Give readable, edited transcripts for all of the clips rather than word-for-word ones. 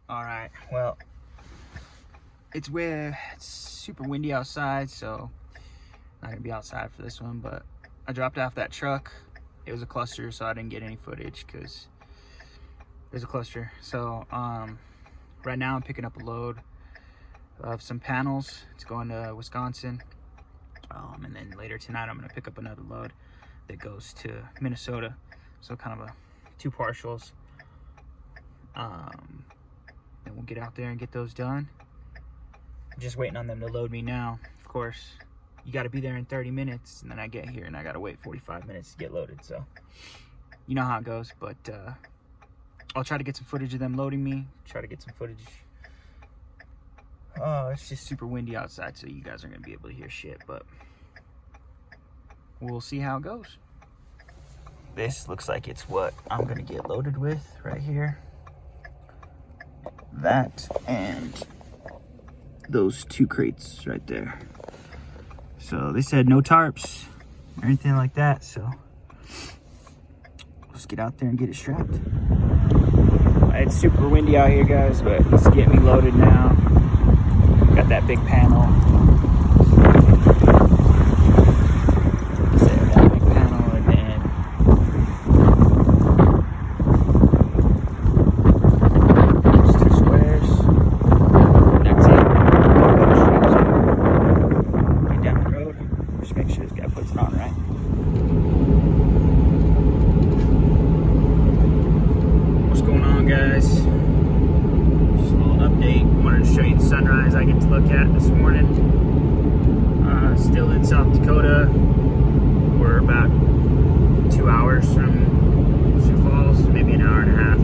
Alright, well, it's super windy outside, so I'm not gonna be outside for this one, but I dropped off that truck. It was a cluster, so I didn't get any footage because there's a cluster. So right now I'm picking up a load of some panels. It's going to Wisconsin, and then later tonight I'm gonna pick up another load that goes to Minnesota. So kind of two partials. Then we'll get out there and get those done. I'm just waiting on them to load me now. Of course, you got to be there in 30 minutes, and then I get here and I got to wait 45 minutes to get loaded. So you know how it goes, but I'll try to get some footage of them loading me. Try to get some footage. Oh, it's just super windy outside, so you guys aren't gonna be able to hear shit, but we'll see how it goes. This looks like it's what I'm gonna get loaded with right here. That and those two crates right there. So they said no tarps or anything like that, so let's get out there and get it strapped. It's super windy out here, guys, but let's get me loaded now. Got that big panel. That big panel, and then just two squares. That's it. Right down the road. Just make sure this guy puts it on right. What's going on, guys? Just a little update. Wanted to show you the sunrise I get to look at this morning. Still in South Dakota. We're about 2 hours from Sioux Falls, maybe an hour and a half.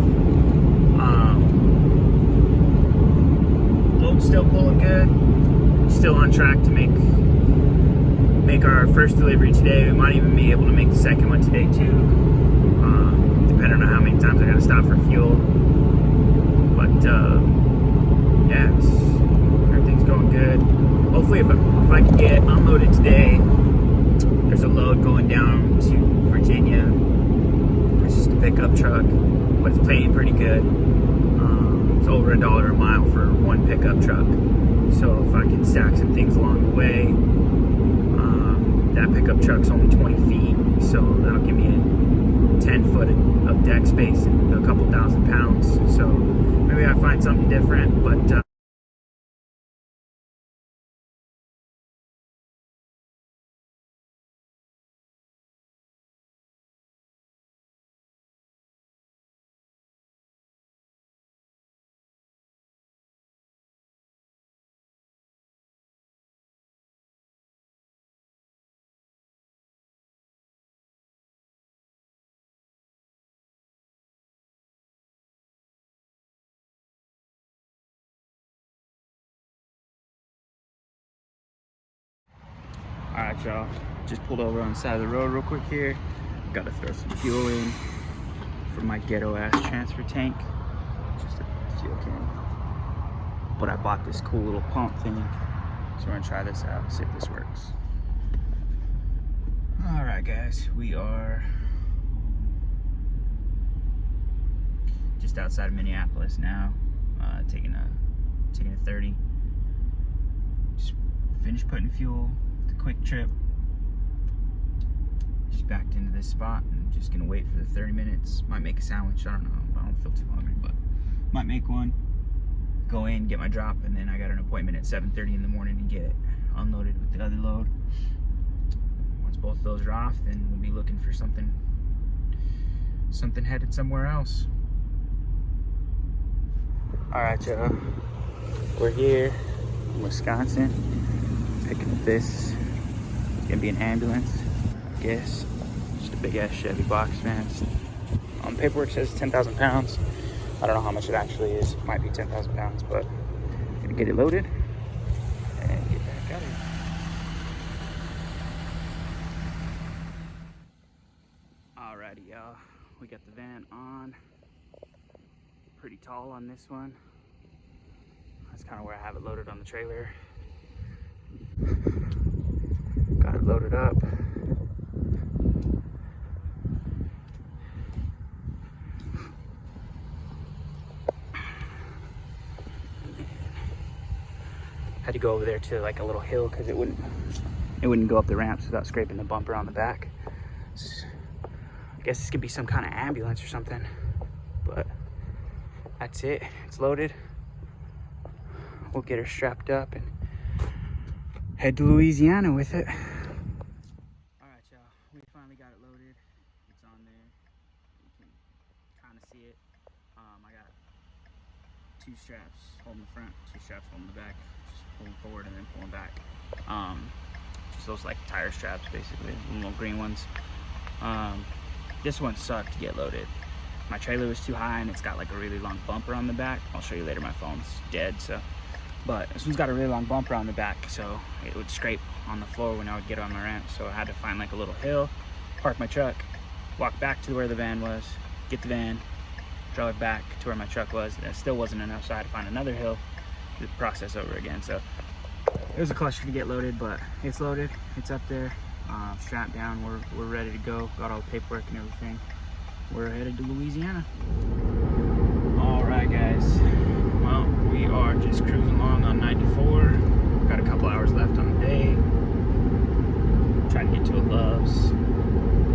Load's still pulling good. Still on track to make our first delivery today. We might even be able to make the second one today too, depending on how many times I gotta stop for fuel. But yeah, everything's going good. Hopefully, if I can get unloaded today, there's a load going down to Virginia. It's just a pickup truck, but it's paying pretty good. It's over $1 a mile for one pickup truck. So if I can stack some things along the way, that pickup truck's only 20 feet, so that'll give me a 10 foot of deck space and a couple thousand pounds. So maybe I find something different, but alright, y'all, just pulled over on the side of the road real quick here. Gotta throw some fuel in for my ghetto ass transfer tank. Just a fuel can. But I bought this cool little pump thing, so we're gonna try this out, see if this works. Alright, guys, we are just outside of Minneapolis now, taking a 30. Just finished putting fuel. Quick trip, just backed into this spot and just gonna wait for the 30 minutes. Might make a sandwich, I don't know, I don't feel too hungry, but might make one, go in, get my drop, and then I got an appointment at 7:30 in the morning to get unloaded with the other load. Once both of those are off, then we'll be looking for something headed somewhere else. All right, y'all, we're here in Wisconsin, picking up this. Gonna be an ambulance, I guess. Just a big ass Chevy box van. On paperwork says 10,000 pounds. I don't know how much it actually is. It might be 10,000 pounds, but I'm gonna get it loaded and get back out of here. Alrighty, y'all. We got the van on. Pretty tall on this one. That's kind of where I have it loaded on the trailer. Got it loaded up. Had to go over there to like a little hill because it wouldn't go up the ramps without scraping the bumper on the back. I guess this could be some kind of ambulance or something, but that's it. It's loaded. We'll get her strapped up and head to Louisiana with it. All right, y'all, we finally got it loaded. It's on there. You can kind of see it. I got 2 straps holding the front, 2 straps holding the back, just pulling forward and then pulling back. Just those like tire straps, basically, the little green ones. This one sucked to get loaded. My trailer was too high and it's got like a really long bumper on the back. I'll show you later, my phone's dead, so. But this one's got a really long bumper on the back, so it would scrape on the floor when I would get on my ramp. So I had to find like a little hill, park my truck, walk back to where the van was, get the van, drive back to where my truck was. That still wasn't enough, so I had to find another hill to process over again. So it was a cluster to get loaded, but it's loaded, it's up there. Strapped down, we're ready to go. Got all the paperwork and everything. We're headed to Louisiana. All right, guys. Well, we are just cruising along on 94. Got a couple hours left on the day. Trying to get to a Love's,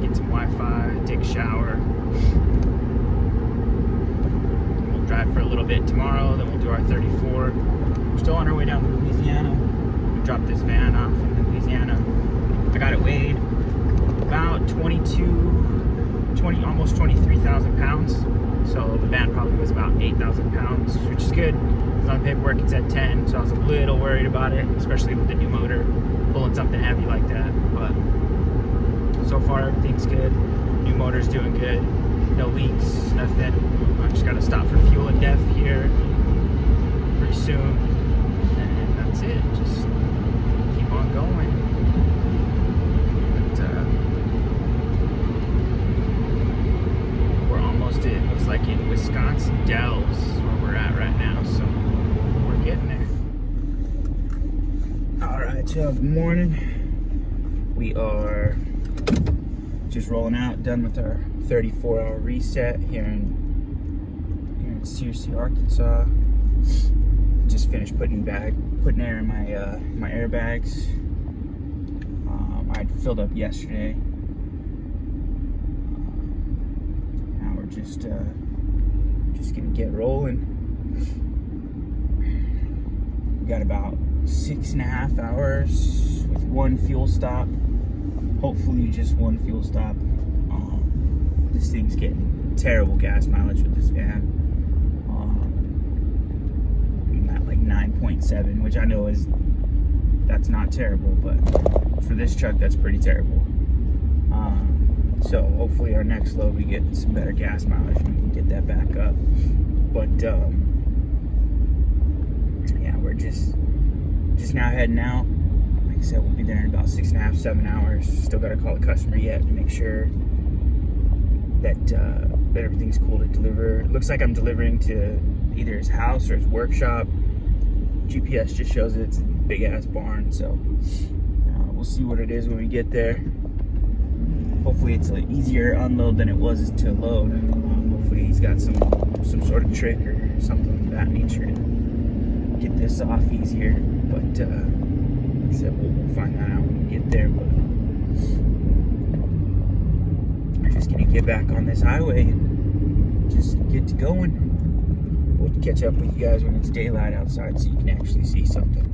get some Wi-Fi, take a shower. We'll drive for a little bit tomorrow, then we'll do our 34. We're still on our way down to Louisiana. We dropped this van off in Louisiana. I got it weighed about almost 23,000 pounds. So the van probably was about 8,000 pounds, which is good. Because on the paperwork it said 10, so I was a little worried about it, especially with the new motor, pulling something heavy like that. But so far everything's good. New motor's doing good. No leaks, nothing. I just gotta stop for fuel and def here pretty soon. And that's it. Just keep on going. It looks like in Wisconsin Dells is where we're at right now, so we're getting there. All right, y'all, good morning. We are just rolling out, done with our 34-hour reset here in Searcy, Arkansas. Just finished putting air in my airbags. I'd filled up yesterday. Just gonna get rolling. We got about 6.5 hours with 1 fuel stop. Hopefully just 1 fuel stop. This thing's getting terrible gas mileage with this van. I'm at like 9.7, which I know that's not terrible, but for this truck that's pretty terrible. So hopefully our next load we get some better gas mileage and we can get that back up. But yeah, we're just now heading out. Like I said, we'll be there in about 6.5, 7 hours. Still got to call the customer yet to make sure that everything's cool to deliver. It looks like I'm delivering to either his house or his workshop. GPS just shows it's a big ass barn, so we'll see what it is when we get there. Hopefully it's an easier unload than it was to load. Hopefully he's got some sort of trick or something of that nature to get this off easier. But like I said, we'll find that out when we get there. But we're just gonna get back on this highway and just get to going. We'll catch up with you guys when it's daylight outside so you can actually see something.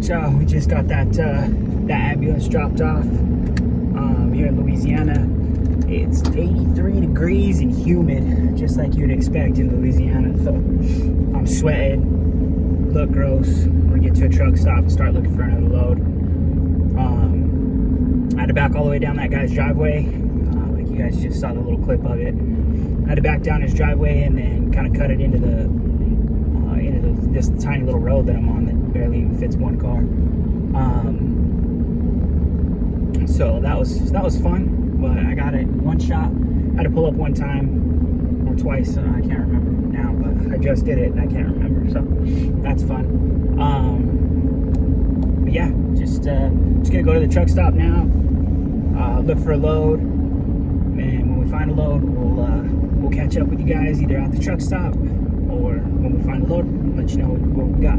much. We just got that ambulance dropped off here in Louisiana. It's 83 degrees and humid, just like you'd expect in Louisiana. So I'm sweating, look gross. We're gonna get to a truck stop and start looking for another load. I had to back all the way down that guy's driveway. Like you guys just saw the little clip of it. I had to back down his driveway and then kind of cut it into this tiny little road that I'm on that barely even fits one car. So that was fun, but I got it one shot. I had to pull up one time or twice. I can't remember now, but I just did it and I can't remember. So that's fun. But yeah, just gonna go to the truck stop now. Look for a load, and when we find a load, we'll catch up with you guys either at the truck stop or when we find a load, let you know what we got.